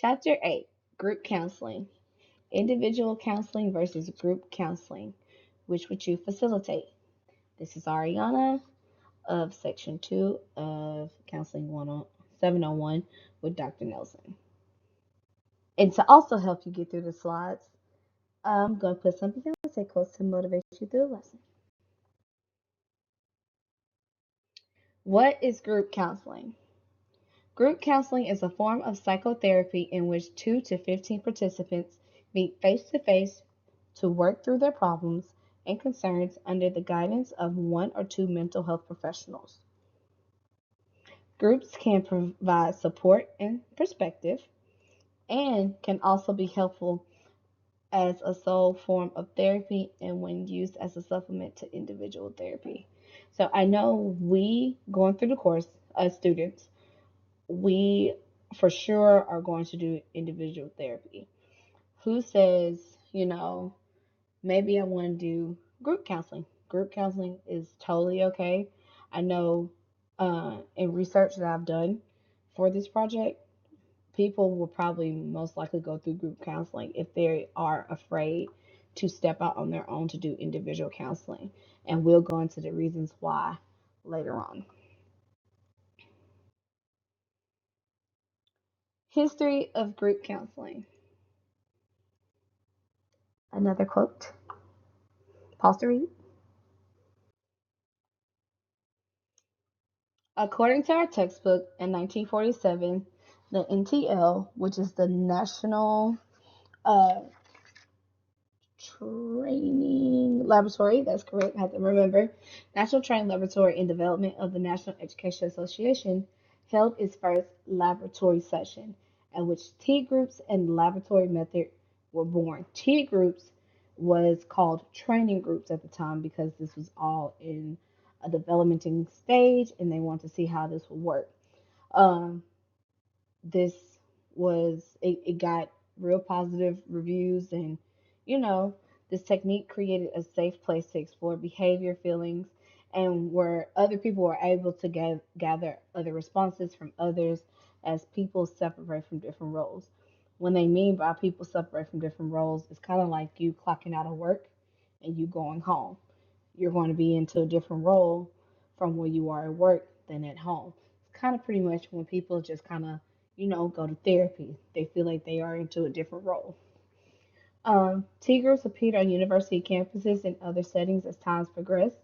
Chapter 8, Group Counseling. Individual counseling versus group counseling. Which would you facilitate? This is Ariana of Section 2 of Counseling 701 with Dr. Nelson. And to also help you get through the slides, I'm going to put something on the quotes to motivate you through the lesson. What is group counseling? Group counseling is a form of psychotherapy in which 2 to 15 participants meet face to face to work through their problems and concerns under the guidance of one or two mental health professionals. Groups can provide support and perspective and can also be helpful as a sole form of therapy and when used as a supplement to individual therapy. So I know we going through the course as students, we for sure are going to do individual therapy. Who says, maybe I want to do group counseling? Group counseling is totally okay. I know in research that I've done for this project, people will probably most likely go through group counseling if they are afraid to step out on their own to do individual counseling. And we'll go into the reasons why later on. History of group counseling. Another quote. Pause to read. According to our textbook in 1947, the NTL, which is the National uh, Training Laboratory, that's correct, I have to remember, National Training Laboratory and Development of the National Education Association, held its first laboratory session, at which T groups and laboratory method were born. T groups was called training groups at the time because this was all in a developmenting stage and they wanted to see how this would work. Um, this it got real positive reviews and you know this technique created a safe place to explore behavior feelings and where other people were able to gather other responses from others as people separate from different roles. When they mean by people separate from different roles, it's kind of like you clocking out of work and you going home. You're going to be into a different role from where you are at work than at home. It's kind of pretty much when people just kind of, go to therapy. They feel like they are into a different role. Tigers appeared on university campuses and other settings as times progressed.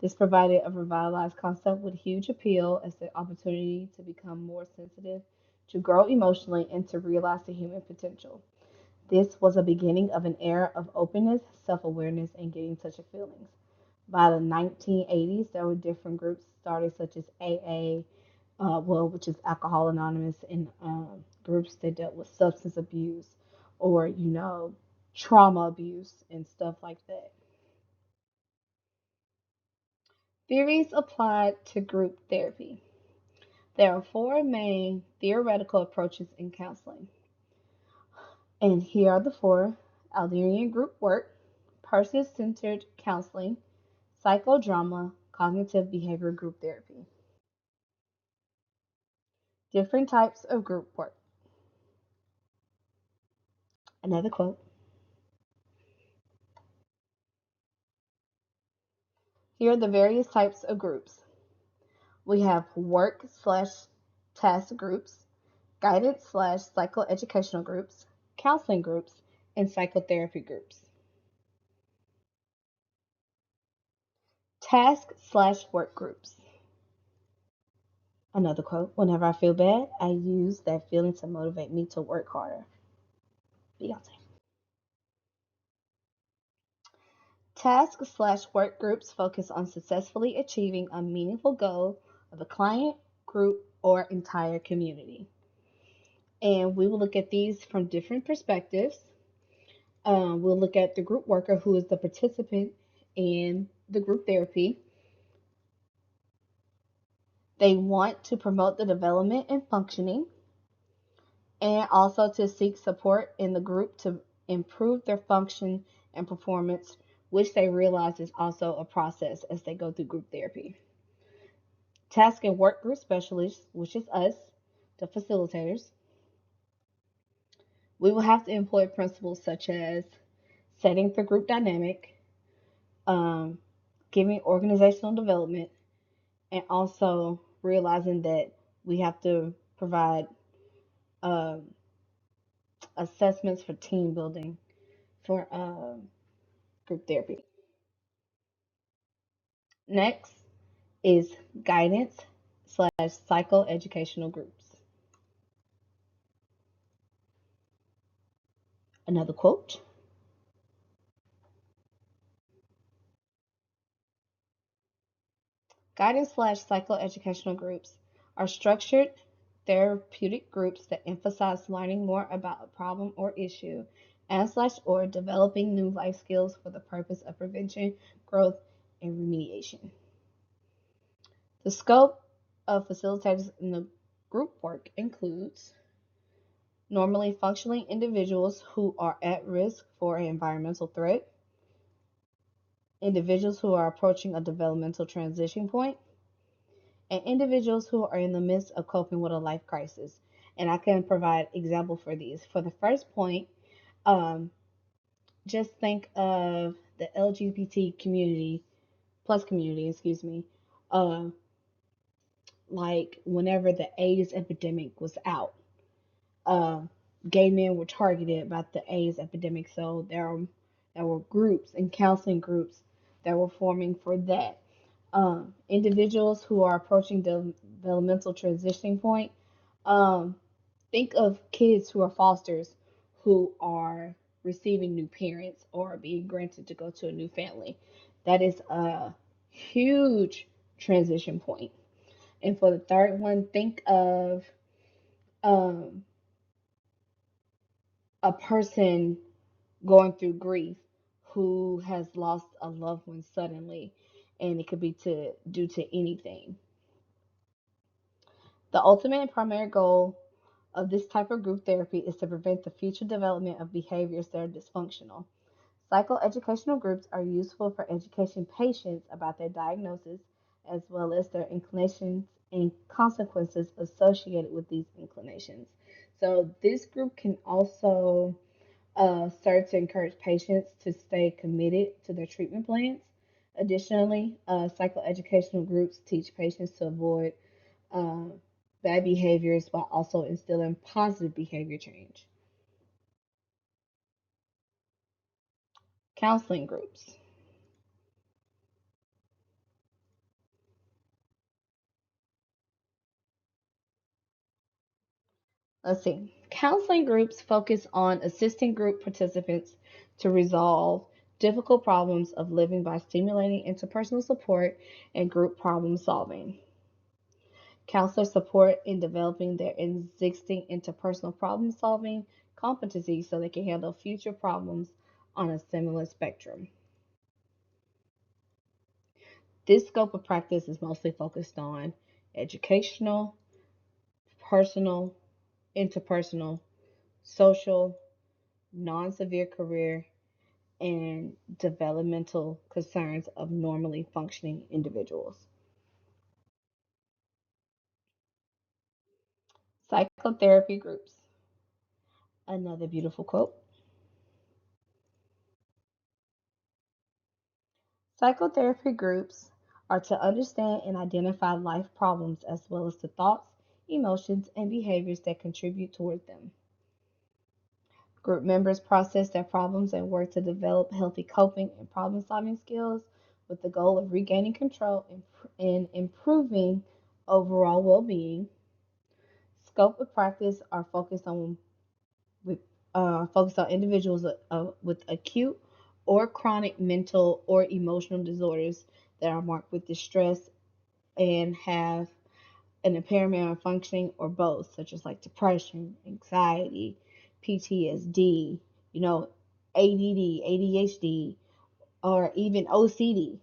This provided a revitalized concept with huge appeal as the opportunity to become more sensitive, to grow emotionally, and to realize the human potential. This was a beginning of an era of openness, self awareness, and getting in touch with feelings. By the 1980s, there were different groups started, such as AA, which is Alcohol Anonymous, and groups that dealt with substance abuse or, trauma abuse and stuff like that. Theories applied to group therapy. There are four main theoretical approaches in counseling. And here are the four: Adlerian group work, person centered counseling, psychodrama, cognitive behavior group therapy. Different types of group work. Another quote. Here are the various types of groups. We have work slash task groups, guidance slash psychoeducational groups, counseling groups, and psychotherapy groups. Task slash work groups. Another quote. Whenever I feel bad, I use that feeling to motivate me to work harder. Beyonce. Task slash work groups focus on successfully achieving a meaningful goal of a client, group, or entire community. And we will look at these from different perspectives. We'll look at the group worker, who is the participant in the group therapy. They want to promote the development and functioning, and also to seek support in the group to improve their function and performance, which they realize is also a process as they go through group therapy. Task and work group specialists, which is us, the facilitators. We will have to employ principles such as setting the group dynamic, um, giving organizational development, and also realizing that we have to provide um, assessments for team building for group therapy. Next is guidance slash psychoeducational groups. Another quote: guidance slash psychoeducational groups are structured therapeutic groups that emphasize learning more about a problem or issue and slash or developing new life skills for the purpose of prevention, growth, and remediation. The scope of facilitators in the group work includes normally functioning individuals who are at risk for an environmental threat, individuals who are approaching a developmental transition point, and individuals who are in the midst of coping with a life crisis. And I can provide example for these. For the first point, um, just think of the LGBT community, plus community, excuse me, uh, like whenever the AIDS epidemic was out, uh, gay men were targeted by the AIDS epidemic. So there were groups and counseling groups that were forming for that. Individuals who are approaching the developmental transitioning point, um, think of kids who are fosters who are receiving new parents or being granted to go to a new family. That is a huge transition point. And for the third one, think of um, a person going through grief who has lost a loved one suddenly, and it could be to due to anything. The ultimate and primary goal of this type of group therapy is to prevent the future development of behaviors that are dysfunctional. Psychoeducational groups are useful for educating patients about their diagnosis as well as their inclinations and consequences associated with these inclinations. So, this group can also serve to encourage patients to stay committed to their treatment plans. Additionally, psychoeducational groups teach patients to avoid uh, bad behaviors while also instilling positive behavior change. Counseling groups. Let's see. Counseling groups focus on assisting group participants to resolve difficult problems of living by stimulating interpersonal support and group problem solving. Counselors support in developing their existing interpersonal problem solving competencies so they can handle future problems on a similar spectrum. This scope of practice is mostly focused on educational, personal, interpersonal, social, non severe career, and developmental concerns of normally functioning individuals. Psychotherapy groups. Another beautiful quote. Psychotherapy groups are to understand and identify life problems as well as the thoughts, emotions, and behaviors that contribute toward them. Group members process their problems and work to develop healthy coping and problem solving skills with the goal of regaining control and improving overall well being. Scope of practice are with focused on individuals with acute or chronic mental or emotional disorders that are marked with distress and have an impairment of functioning or both, such as like depression, anxiety, PTSD, you know, ADD, ADHD, or even OCD.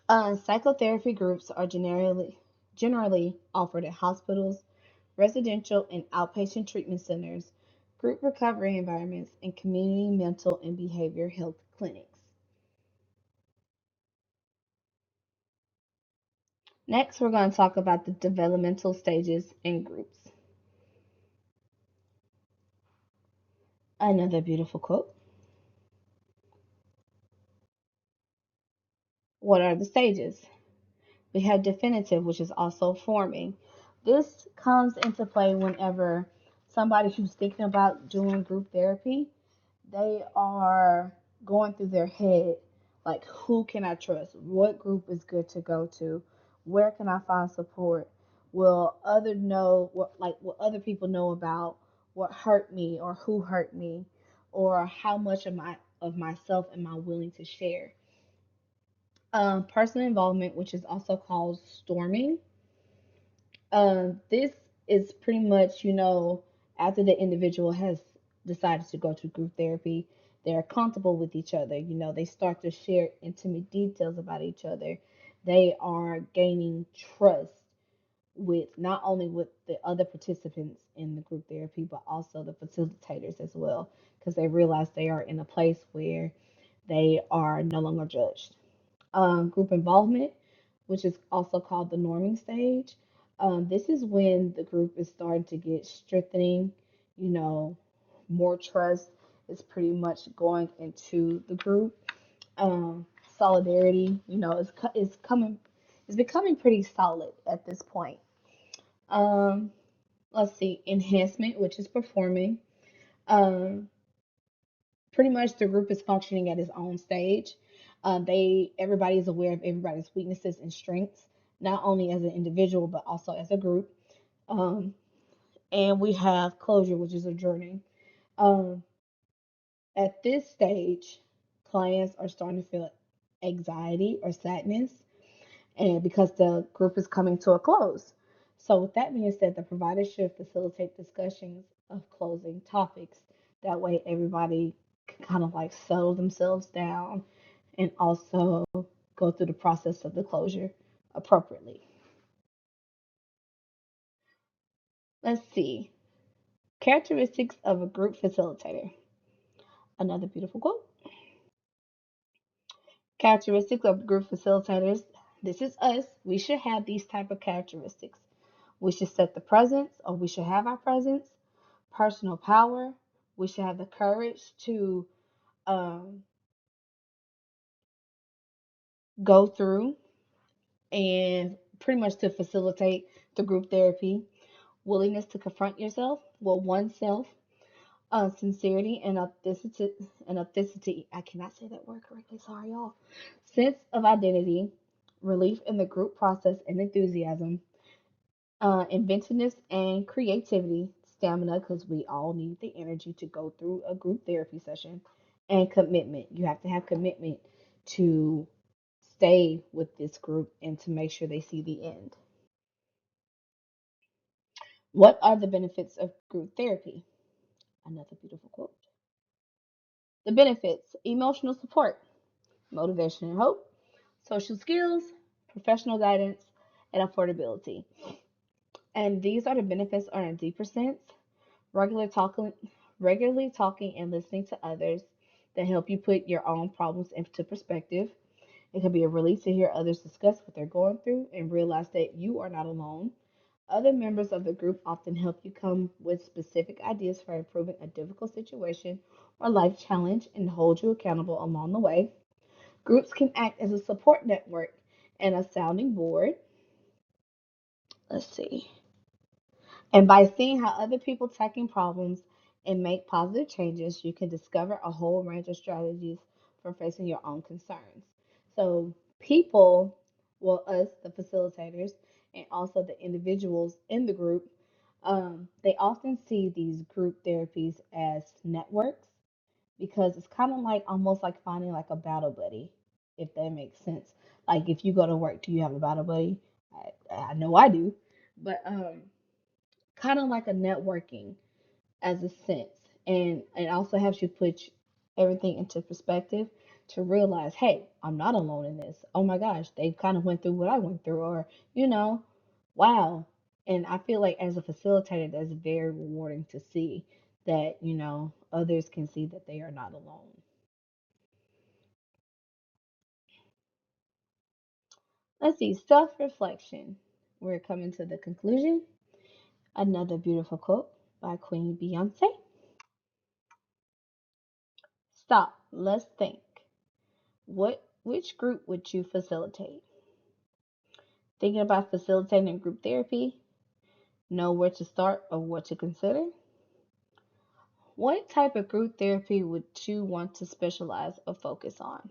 Psychotherapy groups are generally offered at hospitals, residential and outpatient treatment centers, group recovery environments, and community mental and behavioral health clinics. Next, we're going to talk about the developmental stages in groups. Another beautiful quote. What are the stages? We have definitive, which is also forming. This comes into play whenever somebody who's thinking about doing group therapy, they are going through their head like, who can I trust? What group is good to go to? Where can I find support? Will other people know about what hurt me or who hurt me, or how much of myself am I willing to share? Personal involvement, which is also called storming. This is pretty much, after the individual has decided to go to group therapy, they're comfortable with each other. They start to share intimate details about each other. They are gaining trust with not only with the other participants in the group therapy, but also the facilitators as well, because they realize they are in a place where they are no longer judged. Group involvement, which is also called the norming stage. This is when the group is starting to get strengthening, you know, more trust is pretty much going into the group. Solidarity, is becoming pretty solid at this point. Um, let's see, enhancement, which is performing. Um, Pretty much the group is functioning at its own stage. Everybody is aware of everybody's weaknesses and strengths, not only as an individual but also as a group. Um, and we have closure, which is adjourning. Um, at this stage, clients are starting to feel anxiety or sadness, and because the group is coming to a close. So, with that being said, the provider should facilitate discussions of closing topics. That way, everybody can kind of like settle themselves down and also go through the process of the closure appropriately. Let's see. Characteristics of a group facilitator. Another beautiful quote. Characteristics of group facilitators. This is us. We should have these type of characteristics. We should set the presence, or we should have our presence. Personal power. We should have the courage to um, go through and pretty much to facilitate the group therapy. Willingness to confront yourself, well, oneself. Sincerity and authenticity. I cannot say that word correctly. Sorry, y'all. Sense of identity, relief in the group process and enthusiasm, inventiveness and creativity, stamina, because we all need the energy to go through a group therapy session, and commitment. You have to have commitment to stay with this group and to make sure they see the end. What are the benefits of group therapy? Another beautiful quote. The benefits: emotional support, motivation and hope, social skills, professional guidance, and affordability. And these are the benefits on a deeper sense. Regular talking, regularly talking and listening to others that help you put your own problems into perspective. It can be a relief to hear others discuss what they're going through and realize that you are not alone. Other members of the group often help you come with specific ideas for improving a difficult situation or life challenge and hold you accountable along the way. Groups can act as a support network and a sounding board. Let's see. And by seeing how other people tackle problems and make positive changes, you can discover a whole range of strategies for facing your own concerns. So, people, well, us, the facilitators, and also the individuals in the group, they often see these group therapies as networks because it's kind of like almost like finding like a battle buddy, if that makes sense. Like if you go to work, do you have a battle buddy? I know I do, but kind of like a networking as a sense, and it also helps you put everything into perspective to realize, hey, I'm not alone in this. Oh my gosh, they kind of went through what I went through, or you know, wow. And I feel like as a facilitator, that's very rewarding to see that others can see that they are not alone. Let's see, self reflection. We're coming to the conclusion. Another beautiful quote by Queen Beyonce. stop. Let's think. Which group would you facilitate? Thinking about facilitating group therapy? Know where to start or what to consider? What type of group therapy would you want to specialize or focus on?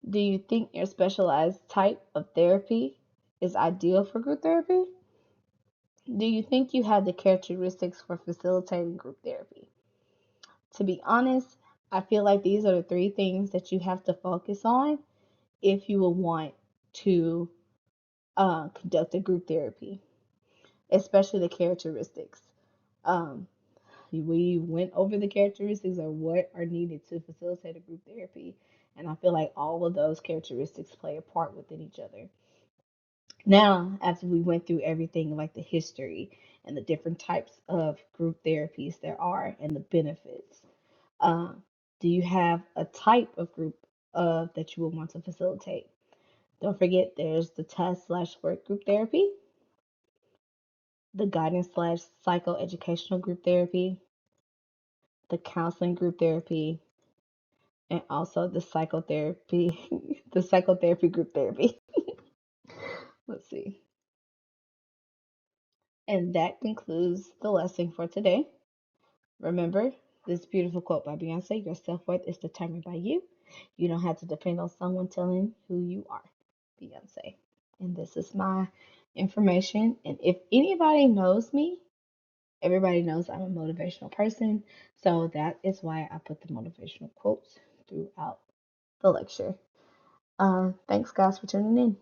Do you think your specialized type of therapy is ideal for group therapy? Do you think you have the characteristics for facilitating group therapy? To be honest, I feel like these are the three things that you have to focus on if you will want to conduct a group therapy, especially the characteristics. Um, we went over the characteristics of what are needed to facilitate a group therapy, and I feel like all of those characteristics play a part within each other. Now, after we went through everything like the history and the different types of group therapies there are and the benefits, uh, do you have a type of group that you would want to facilitate? Don't forget there's the test slash work group therapy, the guidance slash psychoeducational group therapy, the counseling group therapy, and also the psychotherapy, the psychotherapy group therapy. Let's see. And that concludes the lesson for today. Remember this beautiful quote by Beyonce: your self worth is determined by you. You don't have to depend on someone telling who you are. Beyonce. And this is my information. And if anybody knows me, everybody knows I'm a motivational person. So that is why I put the motivational quotes throughout the lecture. Thanks, guys, for tuning in.